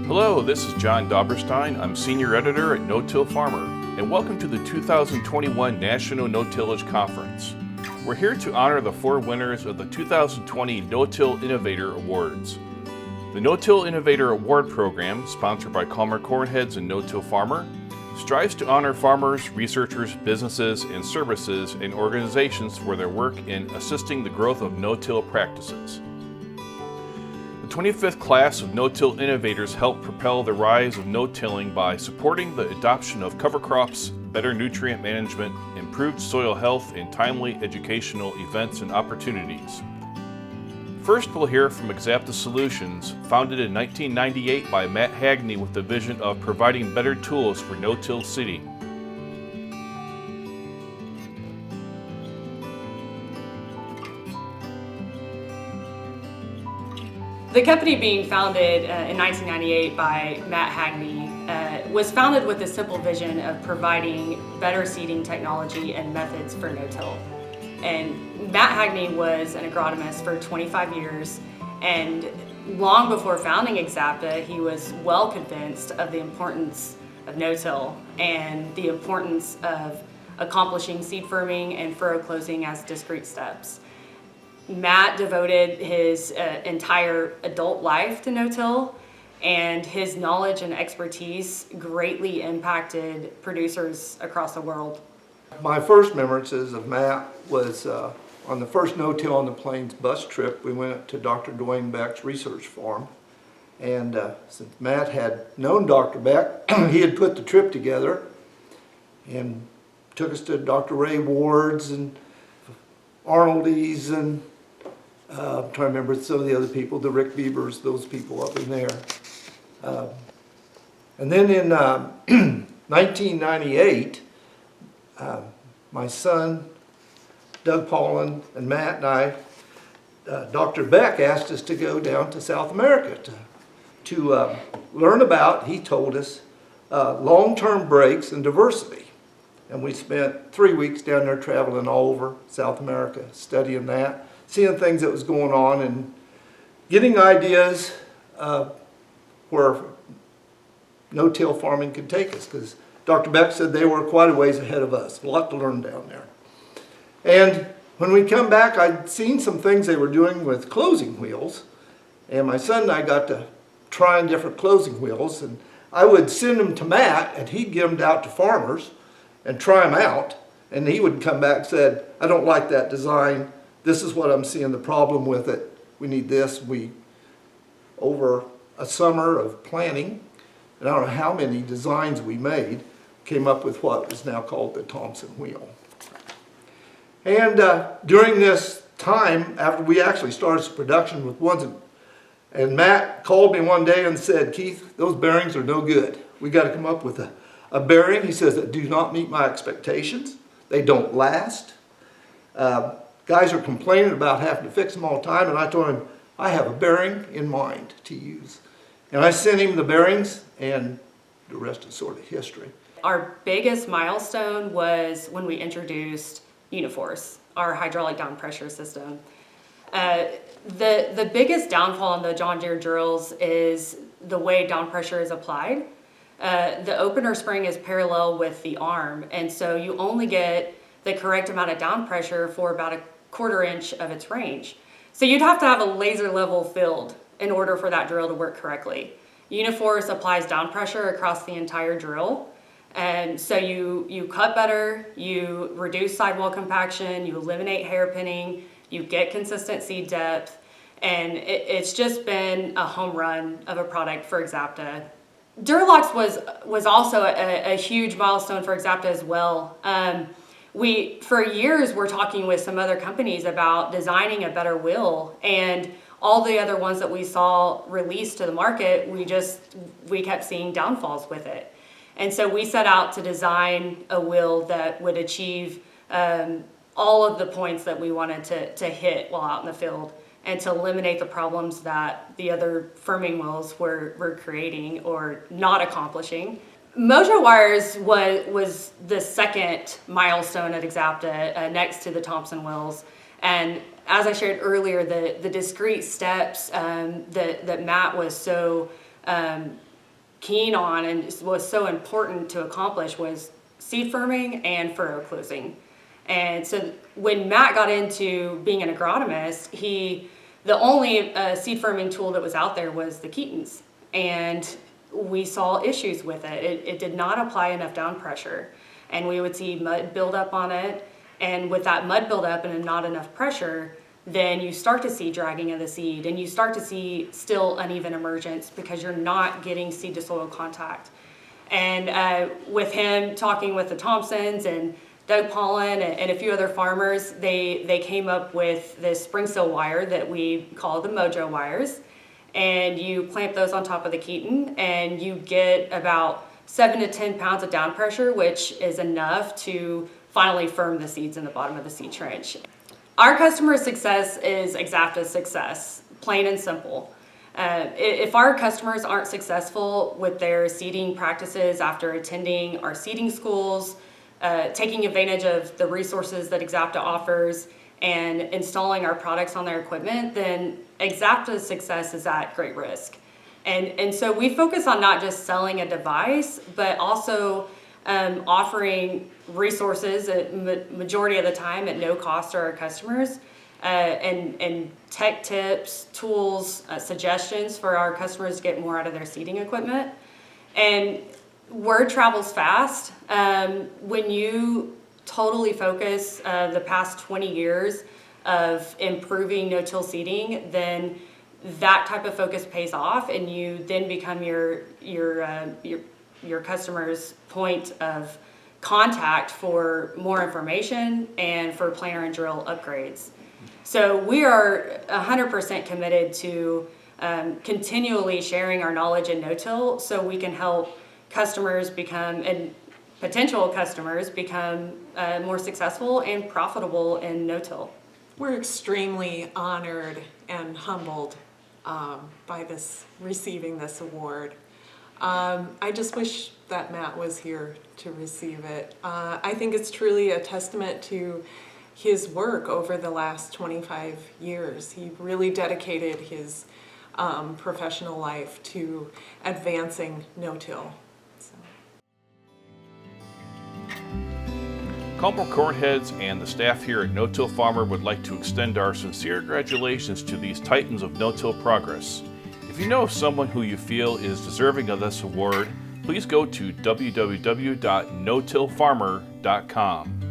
Hello, this is John Dobberstein. I'm Senior Editor at No-Till Farmer, and welcome to the 2021 National No-Tillage Conference. We're here to honor the 4 winners of the 2020 No-Till Innovator Awards. The No-Till Innovator Award program, sponsored by Calmer Cornheads and No-Till Farmer, strives to honor farmers, researchers, businesses, and services and organizations for their work in assisting the growth of no-till practices. The 25th class of No-Till Innovators helped propel the rise of no-tilling by supporting the adoption of cover crops, better nutrient management, improved soil health, and timely educational events and opportunities. First, we'll hear from Exapta Solutions, founded in 1998 by Matt Hagney with the vision of providing better tools for no-till seeding. The company being founded in 1998 by Matt Hagney was founded with the simple vision of providing better seeding technology and methods for no-till. And Matt Hagney was an agronomist for 25 years, and long before founding Exapta, he was well convinced of the importance of no-till and the importance of accomplishing seed firming and furrow closing as discrete steps. Matt devoted his entire adult life to no-till, and his knowledge and expertise greatly impacted producers across the world. My first remembrances of Matt was on the first No-Till on the Plains bus trip. We went to Dr. Dwayne Beck's research farm, and since Matt had known Dr. Beck, he had put the trip together and took us to Dr. Ray Ward's and Arnoldy's and I'm trying to remember some of the other people, the Rick Beavers, those people up in there. And then in 1998, my son, Doug Paulin, and Matt and I, Dr. Beck asked us to go down to South America to learn about, he told us, long-term breaks and diversity. And we spent 3 weeks down there traveling all over South America, studying that, seeing things that was going on and getting ideas where no-till farming could take us, because Dr. Beck said they were quite a ways ahead of us, a lot to learn down there. And when we come back, I'd seen some things they were doing with closing wheels, and my son and I got to trying different closing wheels, and I would send them to Matt, and he'd give them out to farmers and try them out, and he would come back and said, I don't like that design. This is what I'm seeing the problem with it. We need this. We, over a summer of planning, and I don't know how many designs we made, came up with what is now called the Thompson wheel. And during this time, after we actually started production with ones, and Matt called me one day and said, Keith, those bearings are no good. We got to come up with a bearing, he says, that do not meet my expectations. They don't last. Guys are complaining about having to fix them all the time, and I told him, I have a bearing in mind to use. And I sent him the bearings, and the rest is sort of history. Our biggest milestone was when we introduced Uniforce, our hydraulic down pressure system. The biggest downfall in the John Deere drills is the way down pressure is applied. The opener spring is parallel with the arm, and so you only get the correct amount of down pressure for about a 1/4 inch of its range. So you'd have to have a laser level field in order for that drill to work correctly. Uniforce applies down pressure across the entire drill, and so you cut better, you reduce sidewall compaction, you eliminate hairpinning, you get consistent seed depth, and it's just been a home run of a product for Exapta. Duralox was also a huge milestone for Exapta as well. For years, we're talking with some other companies about designing a better wheel, and all the other ones that we saw released to the market, we kept seeing downfalls with it. And so we set out to design a wheel that would achieve all of the points that we wanted to hit while out in the field, and to eliminate the problems that the other firming wheels were creating or not accomplishing. Mojo wires was the second milestone at Exapta, next to the Thompson wheels. And as I shared earlier, the discrete steps that Matt was so keen on and was so important to accomplish was seed firming and furrow closing. And so when Matt got into being an agronomist, the only seed firming tool that was out there was the Ketons. And we saw issues with it. It did not apply enough down pressure. And we would see mud build up on it. And with that mud build up and not enough pressure, then you start to see dragging of the seed, and you start to see still uneven emergence because you're not getting seed to soil contact. And with him talking with the Thompsons and Doug Pollen and a few other farmers, they came up with this spring sill wire that we call the Mojo wires. And you clamp those on top of the Keton, and you get about 7 to 10 pounds of down pressure, which is enough to finally firm the seeds in the bottom of the seed trench. Our customer success is Exapta's success, plain and simple. If our customers aren't successful with their seeding practices after attending our seeding schools, taking advantage of the resources that Exapta offers, and installing our products on their equipment, then Exapta's success is at great risk. And so we focus on not just selling a device, but also offering resources majority of the time at no cost to our customers, and tech tips, tools, suggestions for our customers to get more out of their seeding equipment. And word travels fast. When you totally focus the past 20 years of improving no-till seeding, then that type of focus pays off, and you then become your customer's point of contact for more information and for planer and drill upgrades. So we are 100% committed to continually sharing our knowledge in no-till so we can help customers become, and potential customers become more successful and profitable in no-till. We're extremely honored and humbled by receiving this award. I just wish that Matt was here to receive it. I think it's truly a testament to his work over the last 25 years. He really dedicated his professional life to advancing no-till. Combro Cornheads and the staff here at No-Till Farmer would like to extend our sincere congratulations to these titans of no-till progress. If you know of someone who you feel is deserving of this award, please go to www.notillfarmer.com.